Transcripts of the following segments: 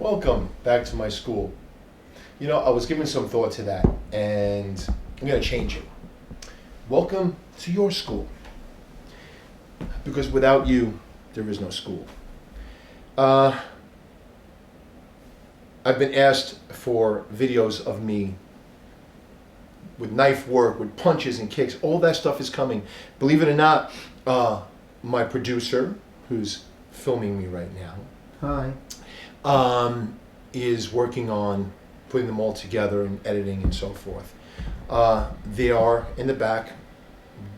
Welcome back to my school. You know, I was giving some thought to that, and I'm going to change it. Welcome to your school. Because without you, there is no school. I've been asked for videos of me with knife work, with punches and kicks. All that stuff is coming. Believe it or not, my producer, who's filming me right now, Hi. is working on putting them all together and editing and so forth. They are in the back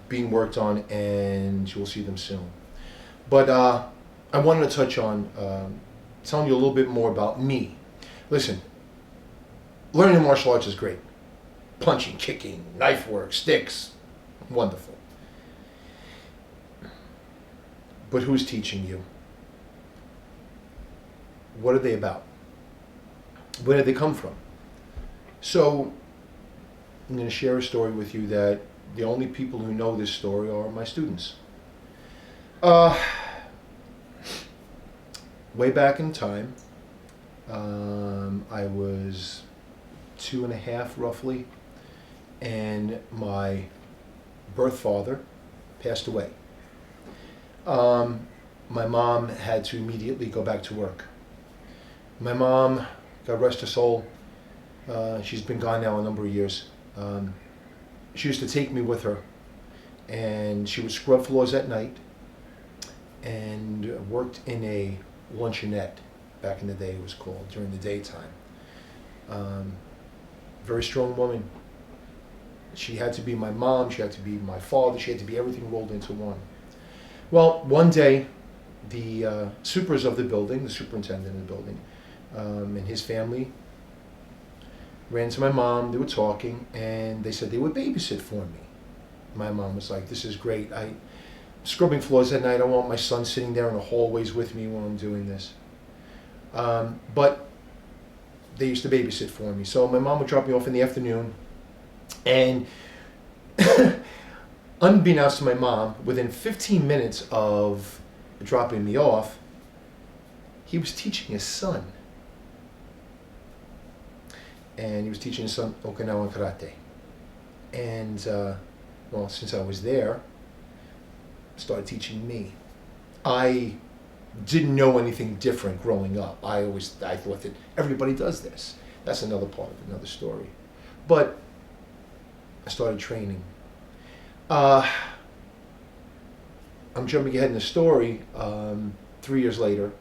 being worked on, and you'll see them soon. But I wanted to touch on telling you a little bit more about me. Listen, learning martial arts is great. Punching, kicking, knife work, sticks, wonderful. But who's teaching you? What are they about? Where did they come from? So I'm going to share a story with you that the only people who know this story are my students. Way back in time, I was 2.5 roughly, and my birth father passed away. My mom had to immediately go back to work. My mom, God rest her soul, she's been gone now a number of years. She used to take me with her, and she would scrub floors at night and worked in a luncheonette, back in the day it was called, during the daytime. Very strong woman. She had to be my mom, she had to be my father, she had to be everything rolled into one. Well, one day, the supers of the building, the superintendent of the building, and his family ran to my mom. They were talking, and they said they would babysit for me. My mom was like, "This is great. I'm scrubbing floors at night. I want my son sitting there in the hallways with me when I'm doing this." But they used to babysit for me. So my mom would drop me off in the afternoon, and unbeknownst to my mom, within 15 minutes of dropping me off, he was teaching his son. And he was teaching his son Okinawan karate. And, well, since I was there, started teaching me. I didn't know anything different growing up. I thought that everybody does this. That's another part of another story. But I started training. I'm jumping ahead in the story. 3 years later,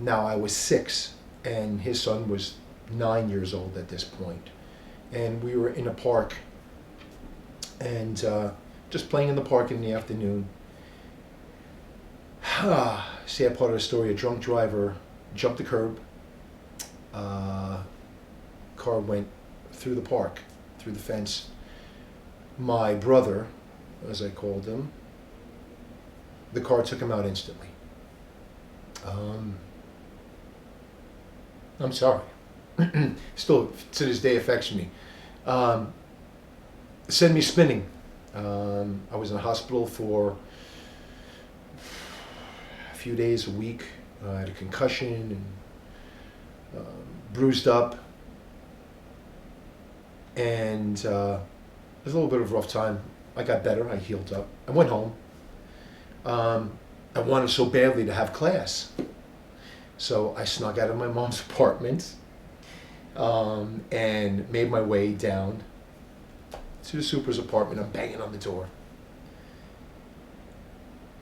now I was 6, and his son was 9 years old at this point. And we were in a park, and just playing in the park in the afternoon. Sad part of the story, a drunk driver jumped the curb. Car went through the park, through the fence. My brother, as I called him, the car took him out instantly. I'm sorry. Still, to this day, affects me. Sent me spinning. I was in the hospital for a few days, a week. I had a concussion and bruised up. And it was a little bit of a rough time. I got better. I healed up. I went home. I wanted so badly to have class. So I snuck out of my mom's apartment and made my way down to the super's apartment. I'm banging on the door.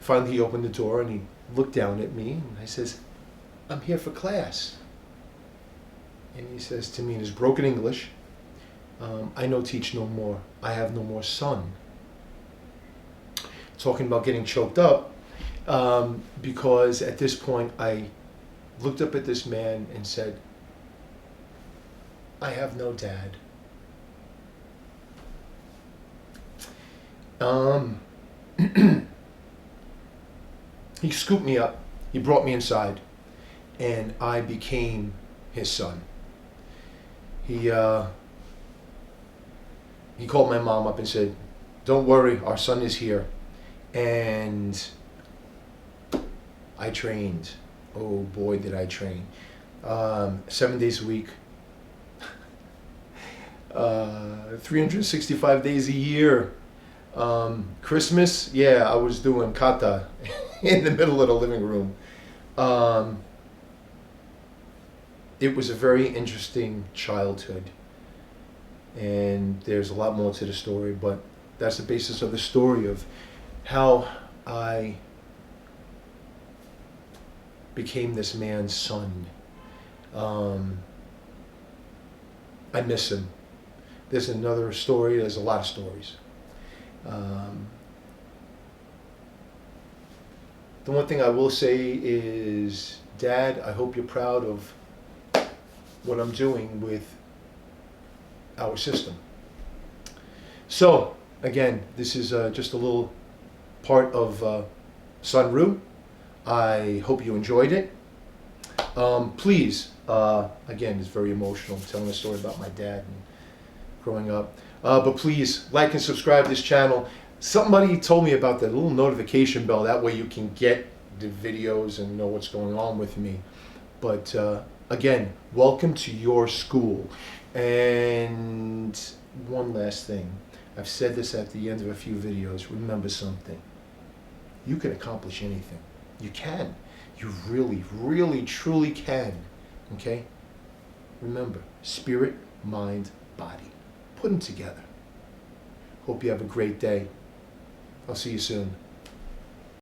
Finally, he opened the door and he looked down at me, and I says, "I'm here for class." And he says to me in his broken English, "I no teach no more. I have no more son." Talking about getting choked up, because at this point I looked up at this man and said, "I have no dad." He scooped me up, he brought me inside, and I became his son. He called my mom up and said, "Don't worry, our son is here." And I trained. Oh boy, did I train. 7 days a week, 365 days a year. Christmas, yeah, I was doing kata in the middle of the living room. It was a very interesting childhood, and there's a lot more to the story, but that's the basis of the story of how I became this man's son. I miss him. There's another story. There's a lot of stories. The one thing I will say is, Dad, I hope you're proud of what I'm doing with our system. So, again, this is just a little part of San-Ryu. I hope you enjoyed it. Please, again, it's very emotional, telling a story about my dad and growing up. But please, like and subscribe to this channel. Somebody told me about that little notification bell. That way you can get the videos and know what's going on with me. But again, welcome to your school. And one last thing. I've said this at the end of a few videos. Remember something. You can accomplish anything. You can. You really, really, truly can. Okay? Remember, spirit, mind, body. Put them together. Hope you have a great day. I'll see you soon.